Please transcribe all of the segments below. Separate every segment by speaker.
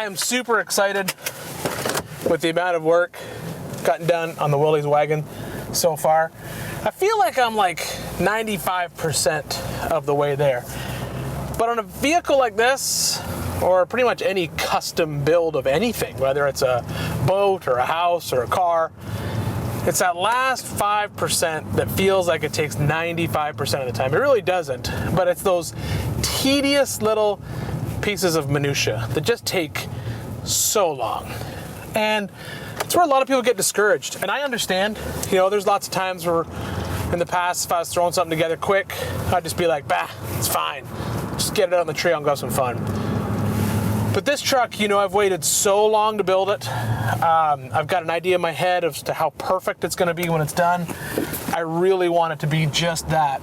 Speaker 1: I am super excited with the amount of work gotten done on the Willys Wagon so far. I feel like I'm like 95% of the way there. But on a vehicle like this, or pretty much any custom build of anything, whether it's a boat or a house or a car, it's that last 5% that feels like it takes 95% of the time. It really doesn't, but it's those tedious little pieces of minutia that just take so long. And it's where a lot of people get discouraged. And I understand, you know, there's lots of times where in the past, if I was throwing something together quick, I'd just be like, bah, it's fine. Just get it out on the trail and go have some fun. But this truck, you know, I've waited so long to build it. I've got an idea in my head as to how perfect it's gonna be when it's done. I really want it to be just that.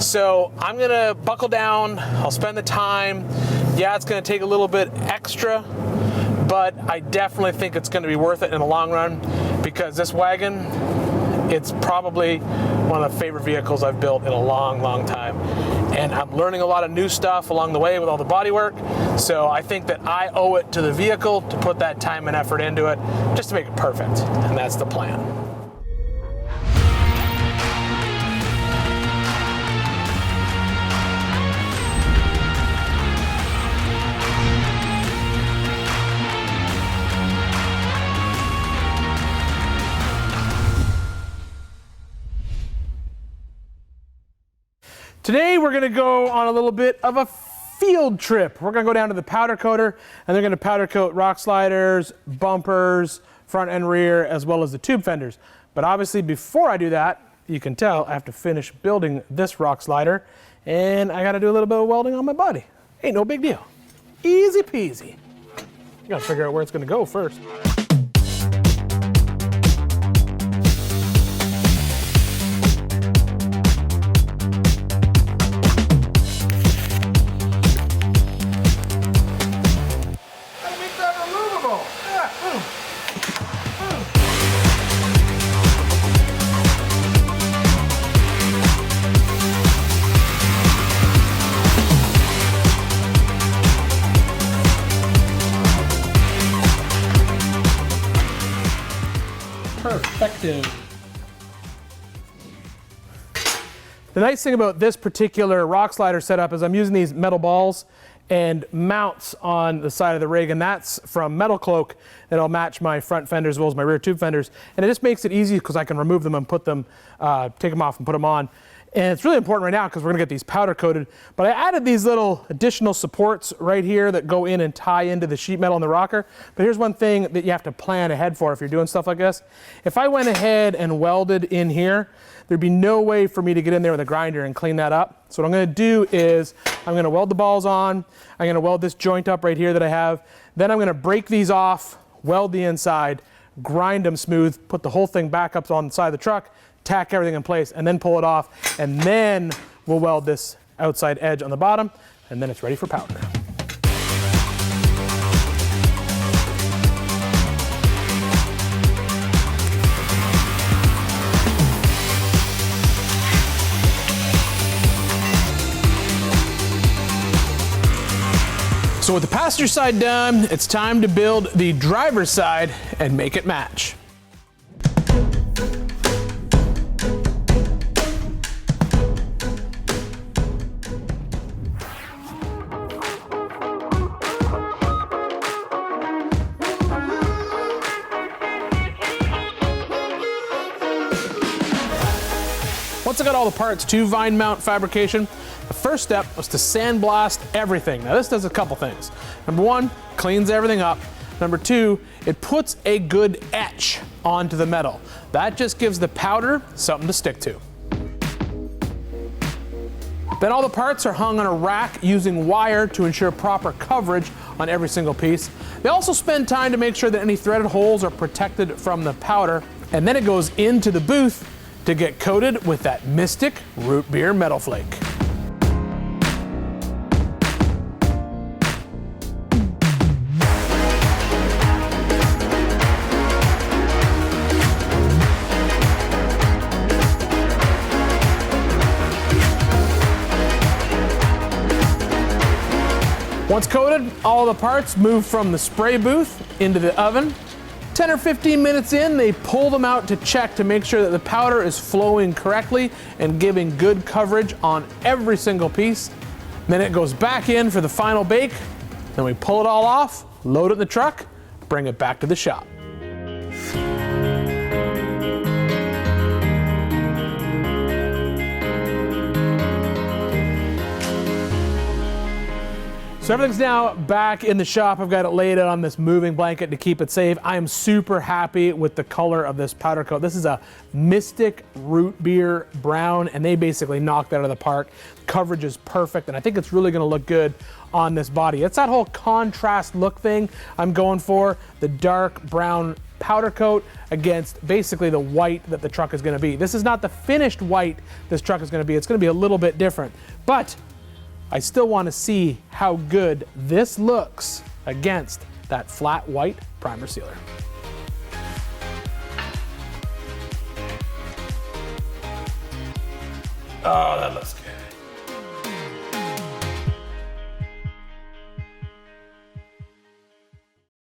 Speaker 1: So I'm gonna buckle down, I'll spend the time. Yeah, it's gonna take a little bit extra, but I definitely think it's gonna be worth it in the long run, because this wagon, it's probably one of the favorite vehicles I've built in a long, long time. And I'm learning a lot of new stuff along the way with all the body work. So I think that I owe it to the vehicle to put that time and effort into it just to make it perfect. And that's the plan. Today we're gonna go on a little bit of a field trip. We're gonna go down to the powder coater, and they're gonna powder coat rock sliders, bumpers, front and rear, as well as the tube fenders. But obviously before I do that, you can tell I have to finish building this rock slider, and I gotta do a little bit of welding on my body. Ain't no big deal. Easy peasy. You gotta figure out where it's gonna go first. Perfective. The nice thing about this particular rock slider setup is I'm using these metal balls and mounts on the side of the rig, and that's from Metal Cloak that'll match my front fenders as well as my rear tube fenders. And it just makes it easy because I can remove them and put them, take them off and put them on. And it's really important right now because we're gonna get these powder coated. But I added these little additional supports right here that go in and tie into the sheet metal in the rocker. But here's one thing that you have to plan ahead for if you're doing stuff like this. If I went ahead and welded in here, there'd be no way for me to get in there with a grinder and clean that up. So what I'm gonna do is I'm gonna weld the balls on. I'm gonna weld this joint up right here that I have. Then I'm gonna break these off, weld the inside, grind them smooth, put the whole thing back up on the side of the truck, tack everything in place, and then pull it off, and then we'll weld this outside edge on the bottom, and then it's ready for powder. So with the passenger side done, it's time to build the driver's side and make it match. Once I got all the parts to vine mount fabrication, the first step was to sandblast everything. Now this does a couple things. Number one, cleans everything up. Number two, it puts a good etch onto the metal. That just gives the powder something to stick to. Then all the parts are hung on a rack using wire to ensure proper coverage on every single piece. They also spend time to make sure that any threaded holes are protected from the powder, and then it goes into the booth to get coated with that mystic root beer metal flake. Once coated, all the parts move from the spray booth into the oven. 10 or 15 minutes in, they pull them out to check to make sure that the powder is flowing correctly and giving good coverage on every single piece. Then it goes back in for the final bake. Then we pull it all off, load it in the truck, bring it back to the shop. So everything's now back in the shop. I've got it laid out on this moving blanket to keep it safe. I am super happy with the color of this powder coat. This is a Mystic Root Beer Brown, and they basically knocked that out of the park. Coverage is perfect, and I think it's really gonna look good on this body. It's that whole contrast look thing I'm going for, the dark brown powder coat against basically the white that the truck is gonna be. This is not the finished white this truck is gonna be. It's gonna be a little bit different, but I still want to see how good this looks against that flat white primer sealer. Oh, that looks good.